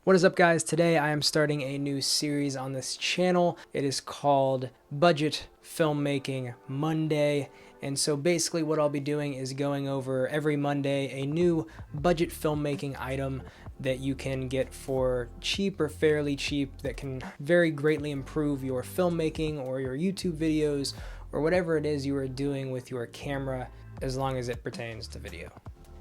What is up, guys? Today I am starting a new series on this channel. It is called Budget Filmmaking Monday. And so basically what I'll be doing is going over every Monday a new budget filmmaking item that you can get for cheap or fairly cheap that can very greatly improve your filmmaking or your YouTube videos or whatever it is you are doing with your camera, as long as it pertains to video.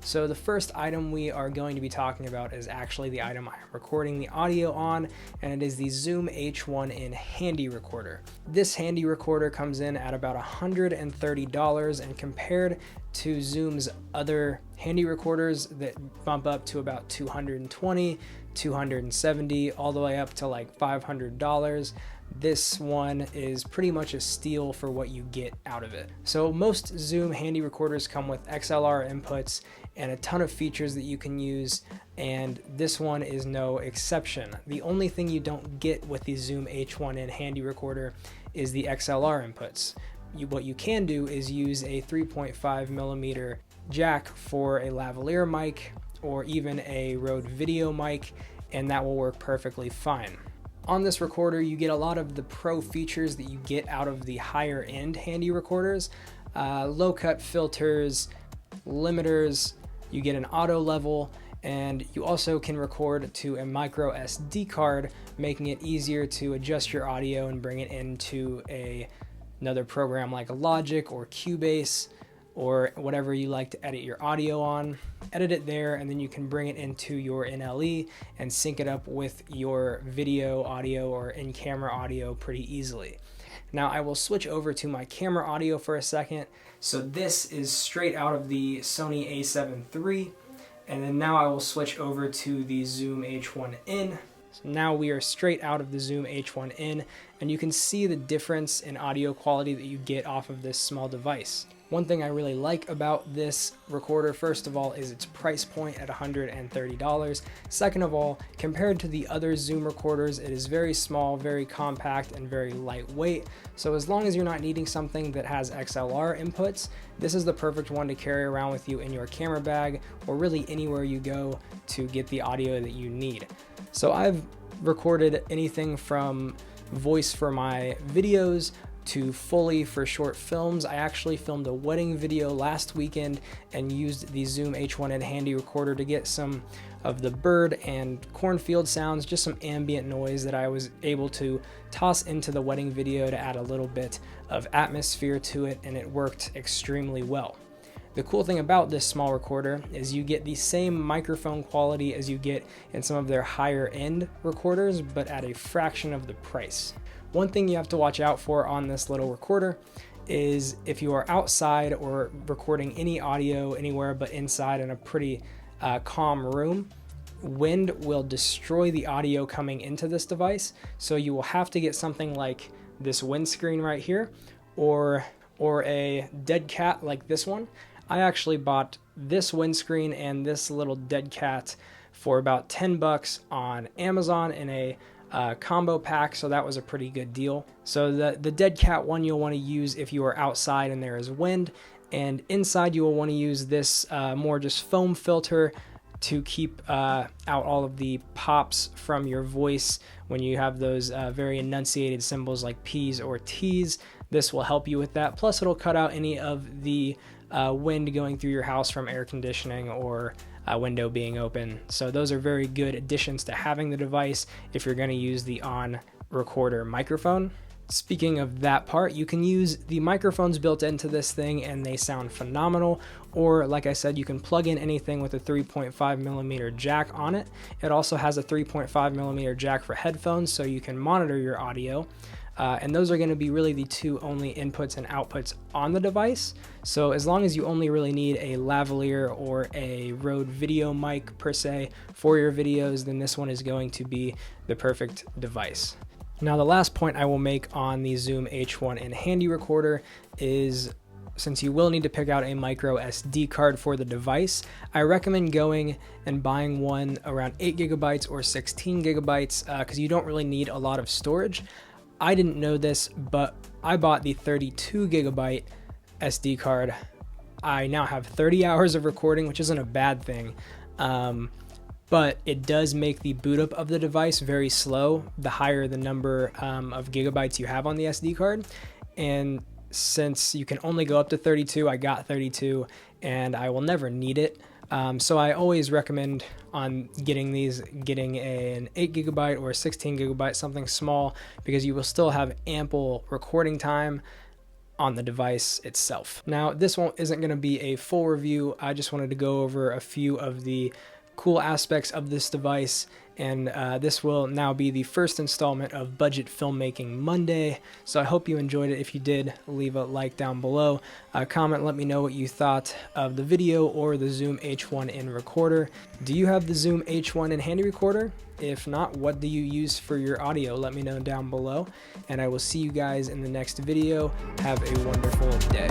So the first item we are going to be talking about is actually the item I'm recording the audio on, and it is the Zoom H1n handy recorder. This handy recorder comes in at about $130, and compared to Zoom's other handy recorders that bump up to about $220, $270, all the way up to like $500, this one is pretty much a steal for what you get out of it. So most Zoom handy recorders come with XLR inputs and a ton of features that you can use, and this one is no exception. The only thing you don't get with the Zoom H1n handy recorder is the XLR inputs. What you can do is use a 3.5mm jack for a lavalier mic or even a Rode video mic, and that will work perfectly fine. On this recorder, you get a lot of the pro features that you get out of the higher end handy recorders. Low cut filters, limiters, you get an auto level, and you also can record to a micro SD card, making it easier to adjust your audio and bring it into another program like Logic or Cubase or whatever you like to edit your audio on. Edit it there, and then you can bring it into your NLE and sync it up with your video audio or in-camera audio pretty easily. Now I will switch over to my camera audio for a second. So this is straight out of the Sony a7 III, and then now I will switch over to the Zoom H1n. So now we are straight out of the Zoom H1n, and you can see the difference in audio quality that you get off of this small device. One thing I really like about this recorder, first of all, is its price point at $130. Second of all, compared to the other Zoom recorders, it is very small, very compact, and very lightweight. So as long as you're not needing something that has XLR inputs, this is the perfect one to carry around with you in your camera bag or really anywhere you go to get the audio that you need. So I've recorded anything from voice for my videos to Foley for short films. I actually filmed a wedding video last weekend and used the Zoom H1n handy recorder to get some of the bird and cornfield sounds, just some ambient noise that I was able to toss into the wedding video to add a little bit of atmosphere to it, and it worked extremely well. The cool thing about this small recorder is you get the same microphone quality as you get in some of their higher end recorders, but at a fraction of the price. One thing you have to watch out for on this little recorder is if you are outside or recording any audio anywhere but inside in a pretty calm room, wind will destroy the audio coming into this device. So you will have to get something like this windscreen right here, or a dead cat like this one. I actually bought this windscreen and this little dead cat for about $10 on Amazon in a combo pack, so that was a pretty good deal. So the dead cat one you'll want to use if you are outside and there is wind, and inside you will want to use this more just foam filter to keep out all of the pops from your voice when you have those very enunciated symbols like P's or T's. This will help you with that. Plus it'll cut out any of the wind going through your house from air conditioning or window being open. So those are very good additions to having the device if you're going to use the on recorder microphone. Speaking of that part, you can use the microphones built into this thing and they sound phenomenal, or like I said, you can plug in anything with a 3.5mm jack on it. It also has a 3.5mm jack for headphones, so you can monitor your audio. And those are going to be really the two only inputs and outputs on the device. So as long as you only really need a lavalier or a Rode video mic per se for your videos, then this one is going to be the perfect device. Now the last point I will make on the Zoom H1n handy recorder is, since you will need to pick out a micro SD card for the device, I recommend going and buying one around 8 GB or 16 GB because you don't really need a lot of storage. I didn't know this, but I bought the 32 GB SD card. I now have 30 hours of recording, which isn't a bad thing. but it does make the boot up of the device very slow the higher the number of gigabytes you have on the SD card. And since you can only go up to 32, I got 32 and I will never need it. So I always recommend on getting an 8 gigabyte or 16 gigabyte, something small, because you will still have ample recording time on the device itself. Now, this one isn't going to be a full review. I just wanted to go over a few of the cool aspects of this device, and this will now be the first installment of Budget Filmmaking Monday. So I hope you enjoyed it. If you did, leave a like down below. Comment, let me know what you thought of the video or the Zoom H1n recorder. Do you have the Zoom H1n handy recorder? If not, what do you use for your audio? Let me know down below, and I will see you guys in the next video. Have a wonderful day.